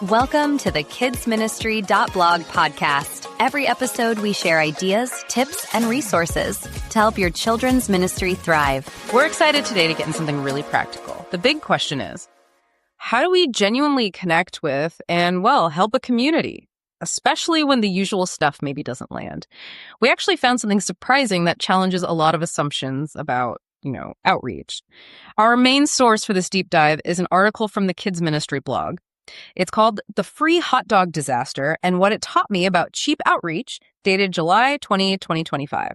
Welcome to the kidsministry.blog podcast. Every episode, we share ideas, tips, and resources to help your children's ministry thrive. We're excited today to get into something really practical. The big question is, how do we genuinely connect with and, well, help a community, especially when the usual stuff maybe doesn't land? We actually found something surprising that challenges a lot of assumptions about, outreach. Our main source for this deep dive is an article from the Kids Ministry blog. It's called The Free Hot Dog Disaster and What It Taught Me About Cheap Outreach, dated July 20, 2025.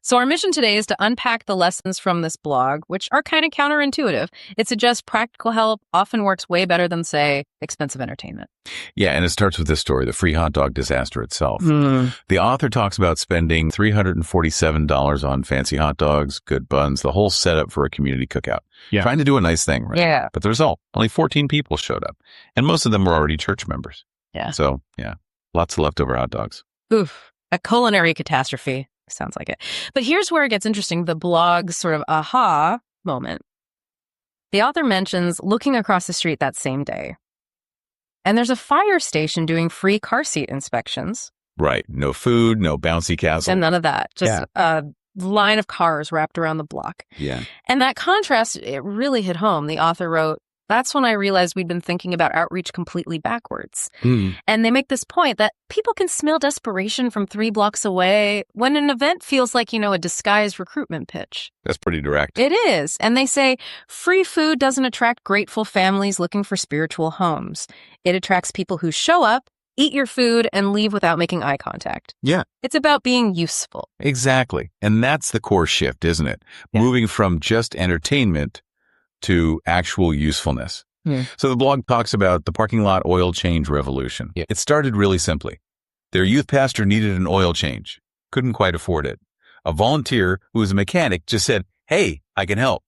So our mission today is to unpack the lessons from this blog, which are kind of counterintuitive. It suggests practical help often works way better than, say, expensive entertainment. Yeah, and it starts with this story, the free hot dog disaster itself. The author talks about spending $347 on fancy hot dogs, good buns, the whole setup for a community cookout. Yeah. Trying to do a nice thing, right? Yeah. But the result, only 14 people showed up, and most of them were already church members. Yeah. So, lots of leftover hot dogs. Oof, a culinary catastrophe. Sounds like it. But here's where it gets interesting, the blog's sort of aha moment. The author mentions looking across the street that same day, and there's a fire station doing free car seat inspections. Right. No food, no bouncy castle. And none of that. Just a line of cars wrapped around the block. Yeah. And that contrast, it really hit home. The author wrote, "That's when I realized we'd been thinking about outreach completely backwards." And they make this point that people can smell desperation from 3 blocks away when an event feels like, a disguised recruitment pitch. That's pretty direct. It is. And they say free food doesn't attract grateful families looking for spiritual homes. It attracts people who show up, eat your food, and leave without making eye contact. Yeah. It's about being useful. Exactly. And that's the core shift, isn't it? Yeah. Moving from just entertainment to actual usefulness. So the blog talks about the parking lot oil change revolution. Yeah. It started really simply. Their youth pastor needed an oil change. Couldn't quite afford it. A volunteer who was a mechanic just said, "Hey, I can help."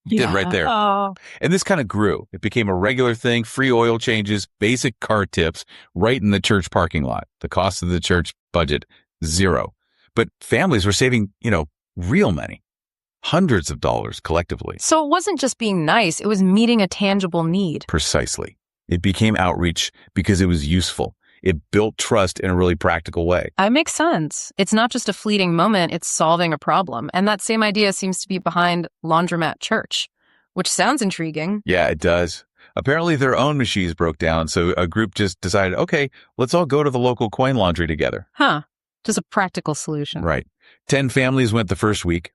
Did right there. Oh. And this kind of grew. It became a regular thing, free oil changes, basic car tips, right in the church parking lot. The cost of the church budget, $0. But families were saving, real money. Hundreds of dollars collectively. So it wasn't just being nice, it was meeting a tangible need. Precisely. It became outreach because it was useful. It built trust in a really practical way. It makes sense. It's not just a fleeting moment, it's solving a problem. And that same idea seems to be behind Laundromat Church, which sounds intriguing. Yeah, it does. Apparently their own machines broke down, so a group just decided, okay, let's all go to the local coin laundry together. Just a practical solution. Right. 10 families went the first week.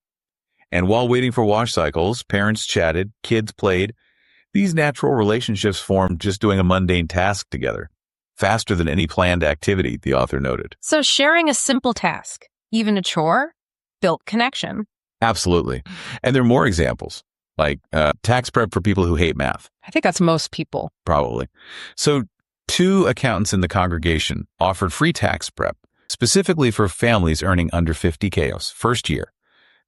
And while waiting for wash cycles, parents chatted, kids played. These natural relationships formed just doing a mundane task together, faster than any planned activity, the author noted. So sharing a simple task, even a chore, built connection. Absolutely. And there are more examples, like tax prep for people who hate math. I think that's most people. Probably. So 2 accountants in the congregation offered free tax prep, specifically for families earning under $50K first year.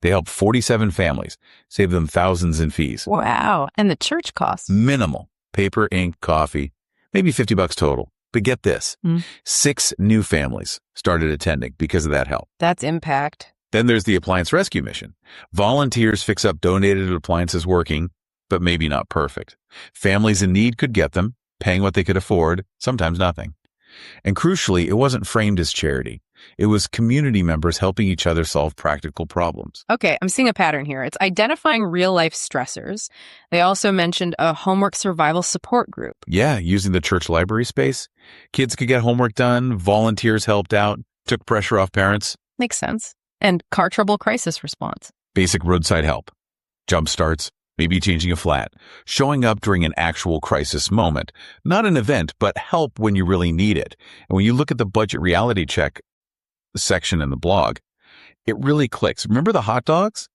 They helped 47 families, save them thousands in fees. Wow. And the church costs? Minimal. Paper, ink, coffee, maybe $50 total. But get this, 6 new families started attending because of that help. That's impact. Then there's the appliance rescue mission. Volunteers fix up donated appliances working, but maybe not perfect. Families in need could get them, paying what they could afford, sometimes nothing. And crucially, it wasn't framed as charity. It was community members helping each other solve practical problems. Okay, I'm seeing a pattern here. It's identifying real-life stressors. They also mentioned a homework survival support group. Yeah, using the church library space. Kids could get homework done, volunteers helped out, took pressure off parents. Makes sense. And car trouble crisis response. Basic roadside help. Jump starts, maybe changing a flat. Showing up during an actual crisis moment. Not an event, but help when you really need it. And when you look at the budget reality check section in the blog, it really clicks. Remember the hot dogs?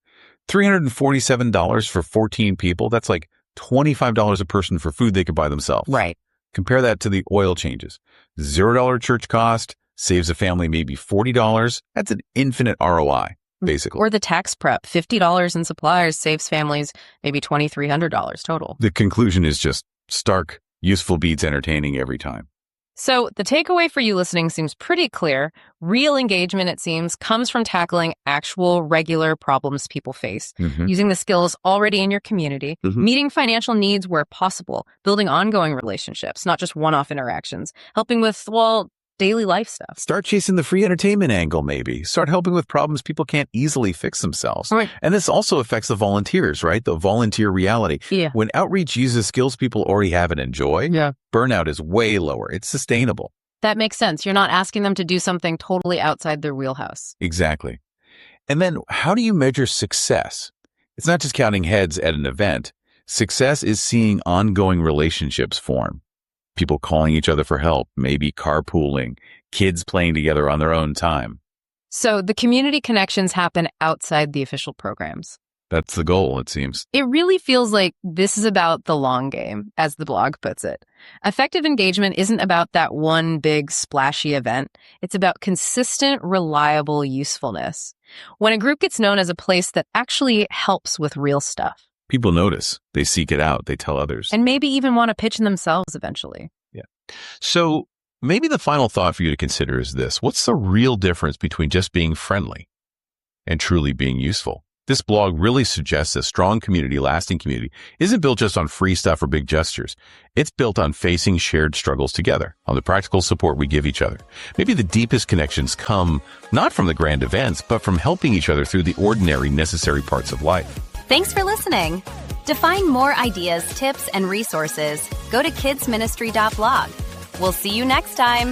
$347 for 14 people. That's like $25 a person for food they could buy themselves. Right. Compare that to the oil changes. $0 church cost saves a family maybe $40. That's an infinite ROI, basically. Or the tax prep. $50 in supplies saves families maybe $2,300 total. The conclusion is just stark. Useful beats entertaining every time. So the takeaway for you listening seems pretty clear. Real engagement, it seems, comes from tackling actual regular problems people face, using the skills already in your community, meeting financial needs where possible, building ongoing relationships, not just one-off interactions, helping with, well, daily life stuff. Start chasing the free entertainment angle, maybe. Start helping with problems people can't easily fix themselves. Right. And this also affects the volunteers, right? The volunteer reality. Yeah. When outreach uses skills people already have and enjoy, burnout is way lower. It's sustainable. That makes sense. You're not asking them to do something totally outside their wheelhouse. Exactly. And then how do you measure success? It's not just counting heads at an event. Success is seeing ongoing relationships form. People calling each other for help, maybe carpooling, kids playing together on their own time. So the community connections happen outside the official programs. That's the goal, it seems. It really feels like this is about the long game, as the blog puts it. Effective engagement isn't about that one big splashy event. It's about consistent, reliable usefulness. When a group gets known as a place that actually helps with real stuff. People notice. They seek it out. They tell others. And maybe even want to pitch themselves eventually. Yeah. So maybe the final thought for you to consider is this. What's the real difference between just being friendly and truly being useful? This blog really suggests a strong community, lasting community, isn't built just on free stuff or big gestures. It's built on facing shared struggles together, on the practical support we give each other. Maybe the deepest connections come not from the grand events, but from helping each other through the ordinary, necessary parts of life. Thanks for listening. To find more ideas, tips, and resources, go to kidsministry.blog. We'll see you next time.